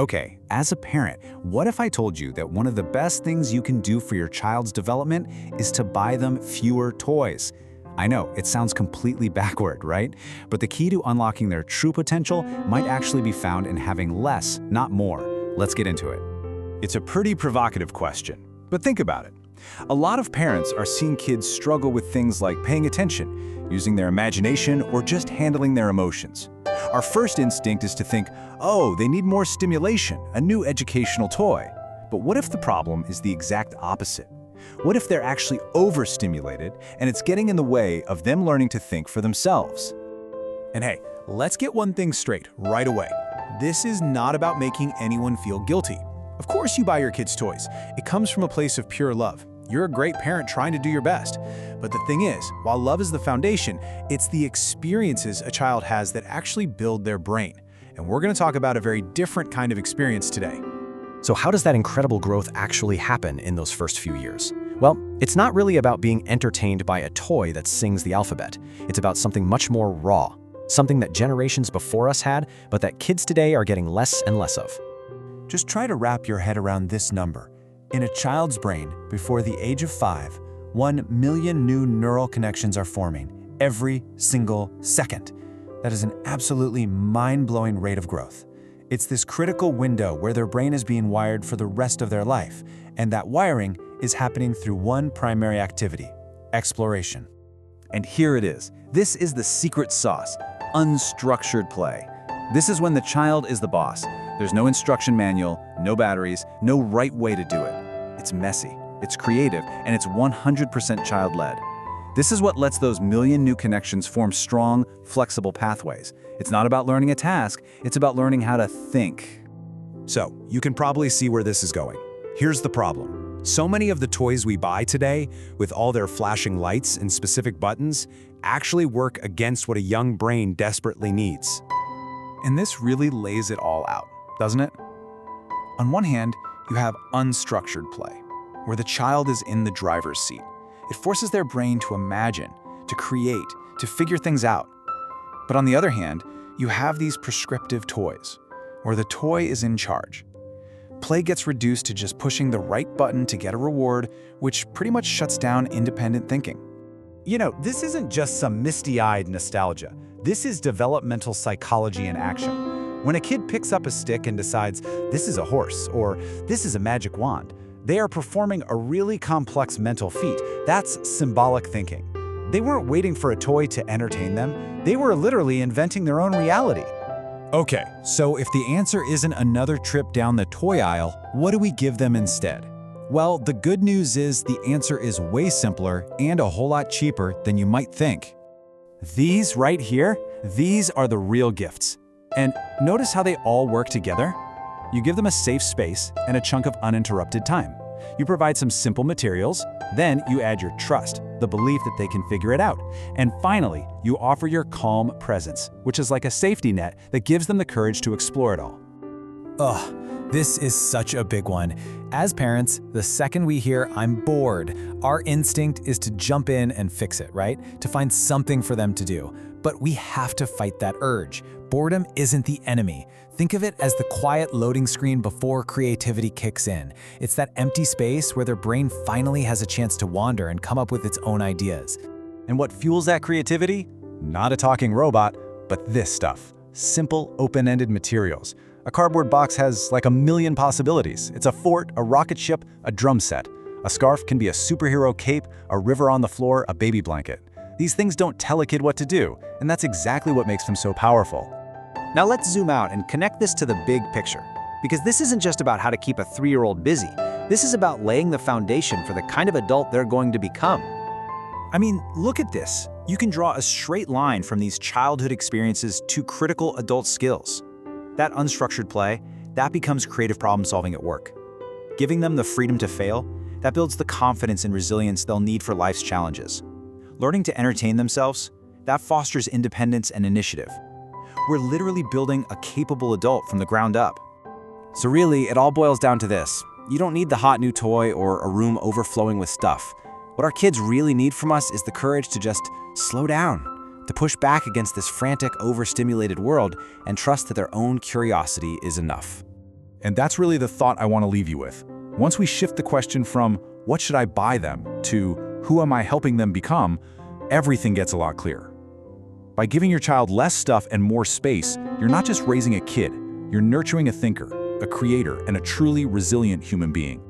Okay, as a parent, what if I told you that one of the best things you can do for your child's development is to buy them fewer toys? I know, it sounds completely backward, right? But the key to unlocking their true potential might actually be found in having less, not more. Let's get into it. It's a pretty provocative question, but think about it. A lot of parents are seeing kids struggle with things like paying attention, using their imagination, or just handling their emotions. Our first instinct is to think, oh, they need more stimulation, a new educational toy. But what if the problem is the exact opposite? What if they're actually overstimulated and it's getting in the way of them learning to think for themselves? And hey, let's get one thing straight right away. This is not about making anyone feel guilty. Of course you buy your kids toys. It comes from a place of pure love. You're a great parent trying to do your best. But the thing is, while love is the foundation, it's the experiences a child has that actually build their brain. And we're going to talk about a very different kind of experience today. So how does that incredible growth actually happen in those first few years? Well, it's not really about being entertained by a toy that sings the alphabet. It's about something much more raw, something that generations before us had, but that kids today are getting less and less of. Just try to wrap your head around this number. In a child's brain, before the age of 5, 1 million new neural connections are forming every single second. That is an absolutely mind-blowing rate of growth. It's this critical window where their brain is being wired for the rest of their life, and that wiring is happening through one primary activity: exploration. And here it is. This is the secret sauce: unstructured play. This is when the child is the boss. There's no instruction manual, no batteries, no right way to do it. It's messy, it's creative, and it's 100% child-led. This is what lets those million new connections form strong, flexible pathways. It's not about learning a task, it's about learning how to think. So, you can probably see where this is going. Here's the problem. So many of the toys we buy today, with all their flashing lights and specific buttons, actually work against what a young brain desperately needs. And this really lays it all out, doesn't it? On one hand, you have unstructured play, where the child is in the driver's seat. It forces their brain to imagine, to create, to figure things out. But on the other hand, you have these prescriptive toys, where the toy is in charge. Play gets reduced to just pushing the right button to get a reward, which pretty much shuts down independent thinking. You know, this isn't just some misty-eyed nostalgia. This is developmental psychology in action. When a kid picks up a stick and decides, this is a horse, or this is a magic wand, they are performing a really complex mental feat. That's symbolic thinking. They weren't waiting for a toy to entertain them. They were literally inventing their own reality. Okay, so if the answer isn't another trip down the toy aisle, what do we give them instead? Well, the good news is the answer is way simpler and a whole lot cheaper than you might think. These right here, these are the real gifts. And notice how they all work together? You give them a safe space and a chunk of uninterrupted time. You provide some simple materials, then you add your trust, the belief that they can figure it out. And finally, you offer your calm presence, which is like a safety net that gives them the courage to explore it all. Ugh, this is such a big one. As parents, the second we hear "I'm bored," our instinct is to jump in and fix it, right? To find something for them to do. But we have to fight that urge. Boredom isn't the enemy. Think of it as the quiet loading screen before creativity kicks in. It's that empty space where their brain finally has a chance to wander and come up with its own ideas. And what fuels that creativity? Not a talking robot, but this stuff. Simple, open-ended materials. A cardboard box has like a million possibilities. It's a fort, a rocket ship, a drum set. A scarf can be a superhero cape, a river on the floor, a baby blanket. These things don't tell a kid what to do, and that's exactly what makes them so powerful. Now let's zoom out and connect this to the big picture. Because this isn't just about how to keep a 3-year-old busy. This is about laying the foundation for the kind of adult they're going to become. I mean, look at this. You can draw a straight line from these childhood experiences to critical adult skills. That unstructured play, that becomes creative problem solving at work. Giving them the freedom to fail, that builds the confidence and resilience they'll need for life's challenges. Learning to entertain themselves, that fosters independence and initiative. We're literally building a capable adult from the ground up. So really, it all boils down to this. You don't need the hot new toy or a room overflowing with stuff. What our kids really need from us is the courage to just slow down, to push back against this frantic, overstimulated world and trust that their own curiosity is enough. And that's really the thought I want to leave you with. Once we shift the question from what should I buy them to who am I helping them become, everything gets a lot clearer. By giving your child less stuff and more space, you're not just raising a kid, you're nurturing a thinker, a creator, and a truly resilient human being.